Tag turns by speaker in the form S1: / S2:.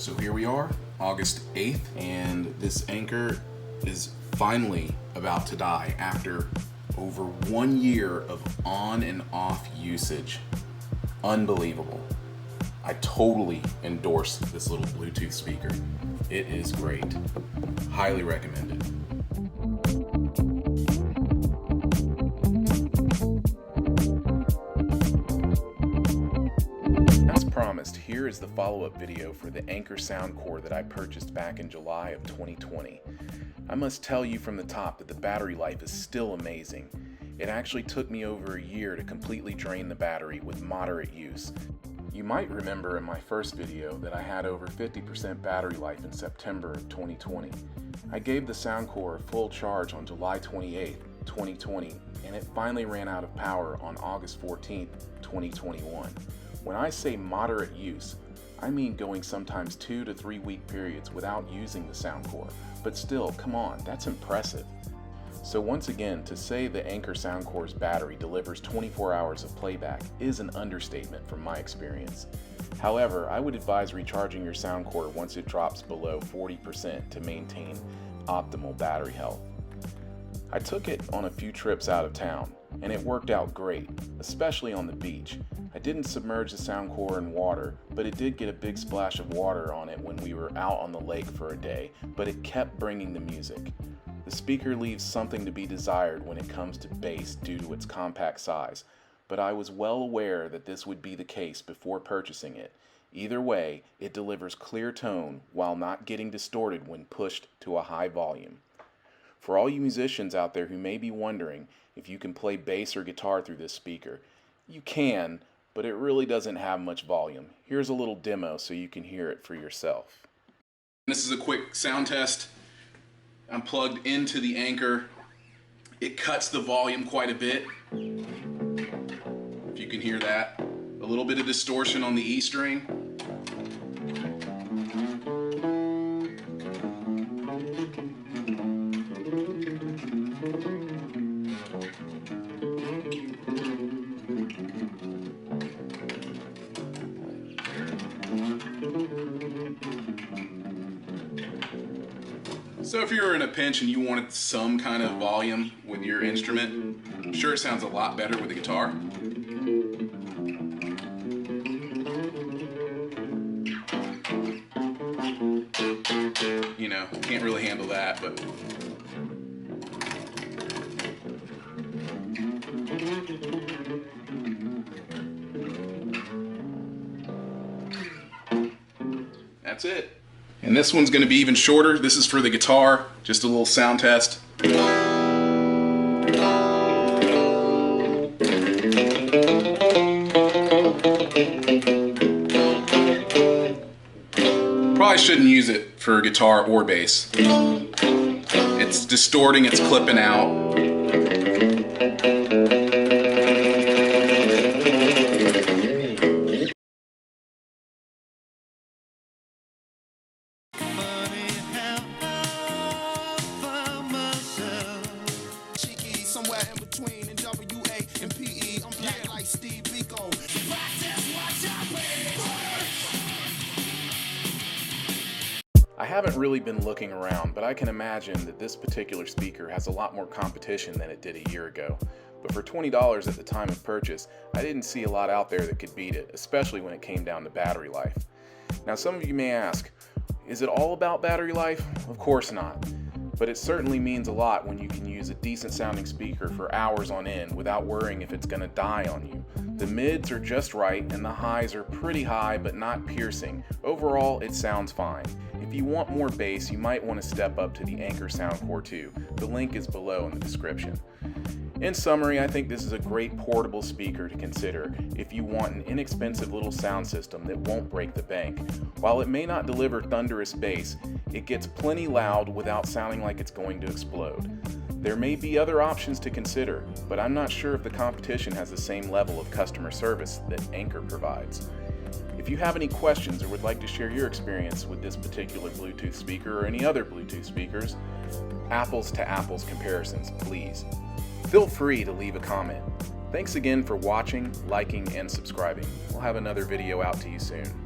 S1: So here we are, August 8th, and this Anker is finally about to die after over 1 year of on and off usage. Unbelievable. I totally endorse this little Bluetooth speaker. It is great. Highly recommended. As promised, here is the follow-up video for the Anker SoundCore that I purchased back in July of 2020. I must tell you from the top that the battery life is still amazing. It actually took me over a year to completely drain the battery with moderate use. You might remember in my first video that I had over 50% battery life in September of 2020. I gave the SoundCore a full charge on July 28th, 2020, and it finally ran out of power on August 14th, 2021. When I say moderate use, I mean going sometimes 2 to 3 week periods without using the SoundCore. But still, come on, that's impressive. So once again, to say the Anker SoundCore's battery delivers 24 hours of playback is an understatement from my experience. However, I would advise recharging your SoundCore once it drops below 40% to maintain optimal battery health. I took it on a few trips out of town, and it worked out great, especially on the beach. I didn't submerge the SoundCore in water, but it did get a big splash of water on it when we were out on the lake for a day, but it kept bringing the music. The speaker leaves something to be desired when it comes to bass due to its compact size, but I was well aware that this would be the case before purchasing it. Either way, it delivers clear tone while not getting distorted when pushed to a high volume. For all you musicians out there who may be wondering if you can play bass or guitar through this speaker, you can, but it really doesn't have much volume. Here's a little demo so you can hear it for yourself. This is a quick sound test. I'm plugged into the Anker. It cuts the volume quite a bit. If you can hear that. A little bit of distortion on the E string. So if you're in a pinch and you wanted some kind of volume with your instrument, I'm sure it sounds a lot better with the guitar. You know, can't really handle that, but that's it. And this one's going to be even shorter. This is for the guitar, just a little sound test. Probably shouldn't use it for guitar or bass. It's distorting, it's clipping out.
S2: In between in WA and PE, I'm playing like Steve Biko.
S1: I haven't really been looking around, but I can imagine that this particular speaker has a lot more competition than it did a year ago. But for $20 at the time of purchase, I didn't see a lot out there that could beat it, especially when it came down to battery life. Now some of you may ask, is it all about battery life? Of course not. But it certainly means a lot when you can use a decent sounding speaker for hours on end without worrying if it's going to die on you. The mids are just right and the highs are pretty high but not piercing. Overall, it sounds fine. If you want more bass, you might want to step up to the Anker SoundCore 2. The link is below in the description. In summary, I think this is a great portable speaker to consider if you want an inexpensive little sound system that won't break the bank. While it may not deliver thunderous bass, it gets plenty loud without sounding like it's going to explode. There may be other options to consider, but I'm not sure if the competition has the same level of customer service that Anker provides. If you have any questions or would like to share your experience with this particular Bluetooth speaker or any other Bluetooth speakers, apples to apples comparisons, please. Feel free to leave a comment. Thanks again for watching, liking, and subscribing. We'll have another video out to you soon.